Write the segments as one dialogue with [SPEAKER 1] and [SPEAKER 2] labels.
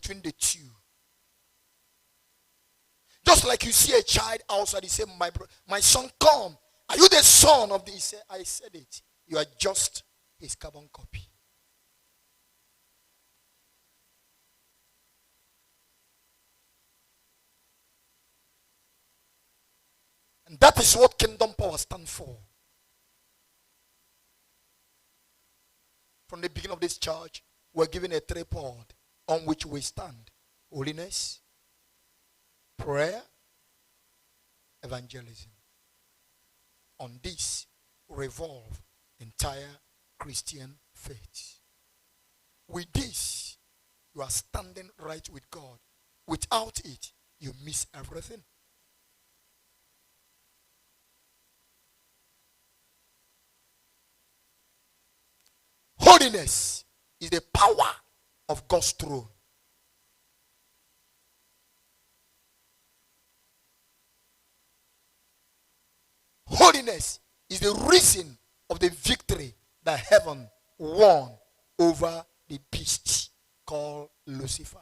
[SPEAKER 1] between the two. Just like you see a child outside, he said, my son, come. Are you the son of the? He said, I said it. You are just his carbon copy. And that is what kingdom power stands for. From the beginning of this church, we're given a tripod on which we stand. Holiness, prayer, evangelism. On this revolve entire Christian faith. With this, you are standing right with God. Without it, you miss everything. Holiness is the power of God's throne. Holiness is the reason of the victory that heaven won over the beast called Lucifer.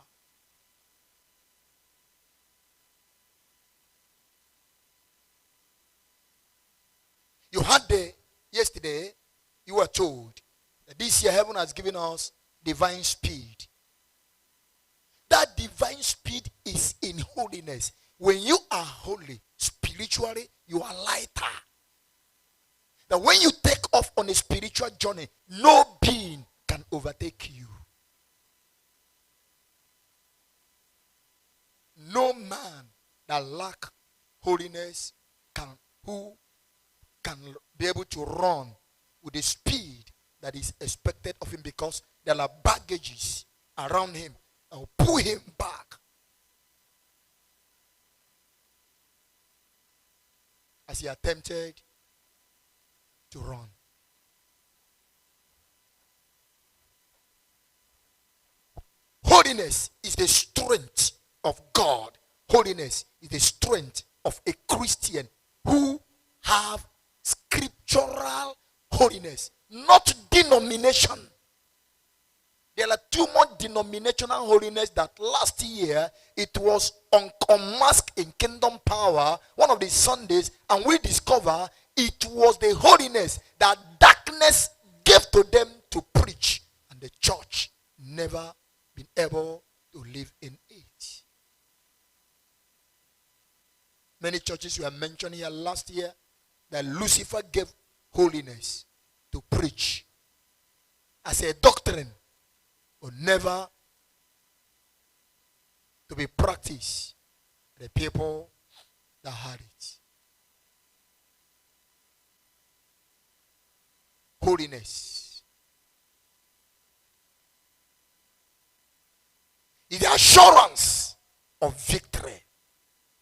[SPEAKER 1] You had yesterday, you were told that this year heaven has given us divine speed. That divine speed is in holiness. When you are holy, spiritually, you are lighter. That when you take off on a spiritual journey, no being can overtake you. No man that lack holiness who can be able to run with the speed that is expected of him, because there are baggages around him that will pull him back as he attempted to run. Holiness is the strength of God. Holiness is the strength of a Christian who have scriptural holiness, not denomination. There are too much denominational holiness that last year it was unmasked in Kingdom Power, one of the Sundays, and we discover it was the holiness that darkness gave to them to preach, and the church never been able to live in it. Many churches were mentioned here last year that Lucifer gave holiness to preach as a doctrine, but never to be practiced by the people that had it. Holiness is the assurance of victory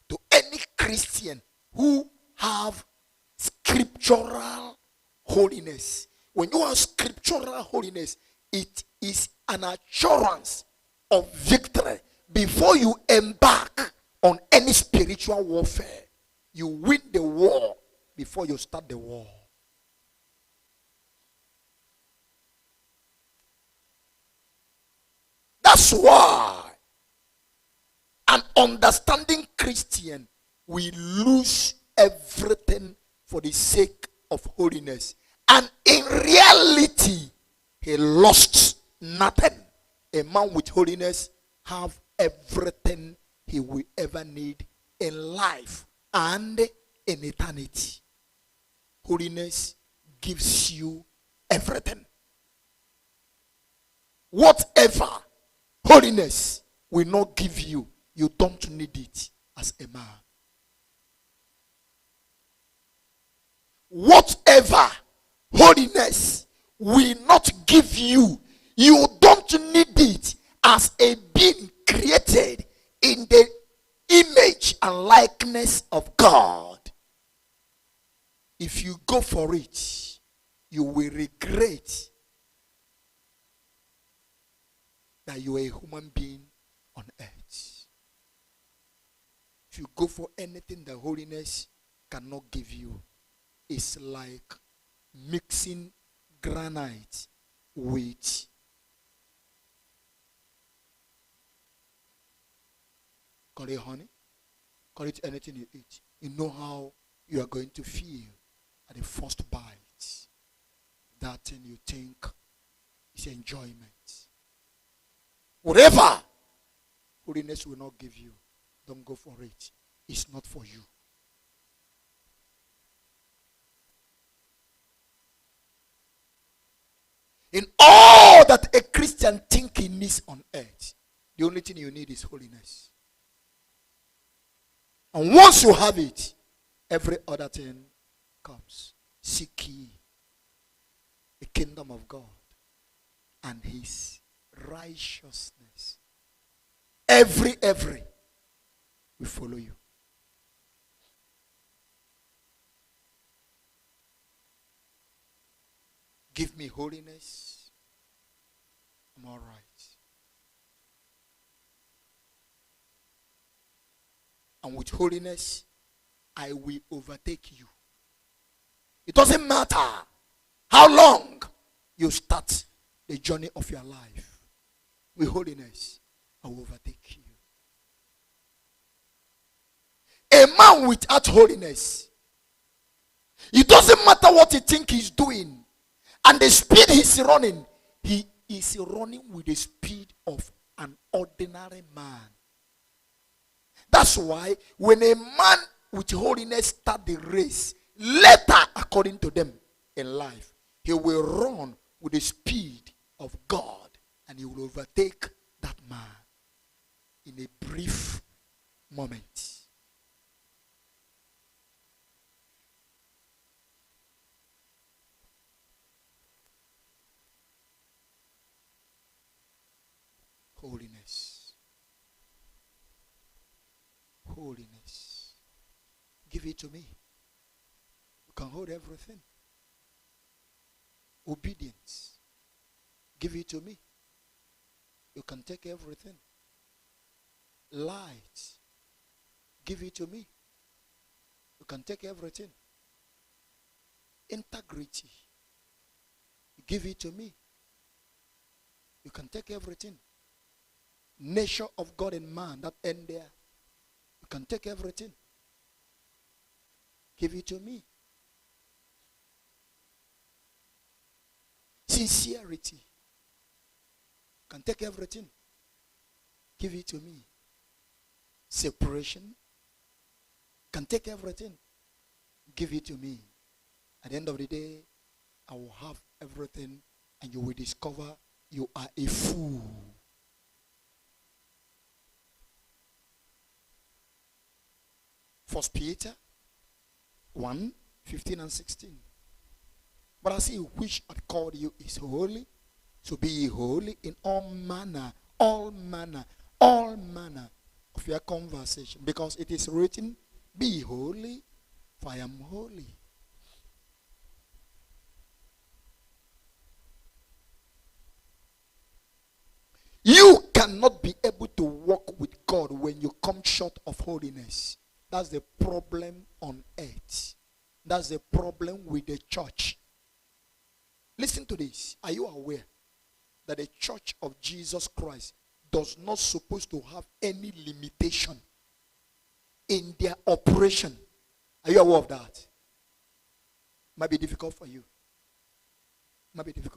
[SPEAKER 1] to any Christian who have scriptural holiness. When you have scriptural holiness, it is an assurance of victory. Before you embark on any spiritual warfare, you win the war before you start the war. That's why an understanding Christian will lose everything for the sake of holiness. And in reality, he lost nothing. A man with holiness have everything he will ever need in life and in eternity. Holiness gives you everything. Whatever holiness will not give you, you don't need it as a man. Whatever holiness will not give you, you don't need it as a being created in the image and likeness of God. If you go for it, you will regret that you are a human being on earth. If you go for anything that holiness cannot give you, it's like mixing granite with Call it honey. Call it anything you eat. You know how you are going to feel at the first bite. That thing you think is enjoyment. Whatever holiness will not give you, don't go for it. It's not for you. In all that a Christian think he needs on earth, the only thing you need is holiness. And once you have it, every other thing comes. Seek ye the kingdom of God and his righteousness. Every will follow you. Give me holiness, I'm all right. And with holiness, I will overtake you. It doesn't matter how long you start the journey of your life. With holiness, I will overtake you. A man without holiness, it doesn't matter what he thinks he's doing. And the speed he's running, he is running with the speed of an ordinary man. That's why when a man with holiness start the race, later, according to them in life, he will run with the speed of God and he will overtake that man in a brief moment. Holiness. Holiness. Give it to me. You can hold everything. Obedience. Give it to me. You can take everything. Light. Give it to me. You can take everything. Integrity. Give it to me. You can take everything. Nature of God and man, that end there. You can take everything. Give it to me. Sincerity. You can take everything. Give it to me. Separation. You can take everything. Give it to me. At the end of the day, I will have everything and you will discover you are a fool. First Peter 1, 15 and 16. But I see which hath called you is holy, so be ye holy in all manner of your conversation. Because it is written, be ye holy, for I am holy. You cannot be able to walk with God when you come short of holiness. That's the problem on earth. That's the problem with the church. Listen to this. Are you aware that the church of Jesus Christ does not supposed to have any limitation in their operation? Are you aware of that? Might be difficult for you. Might be difficult.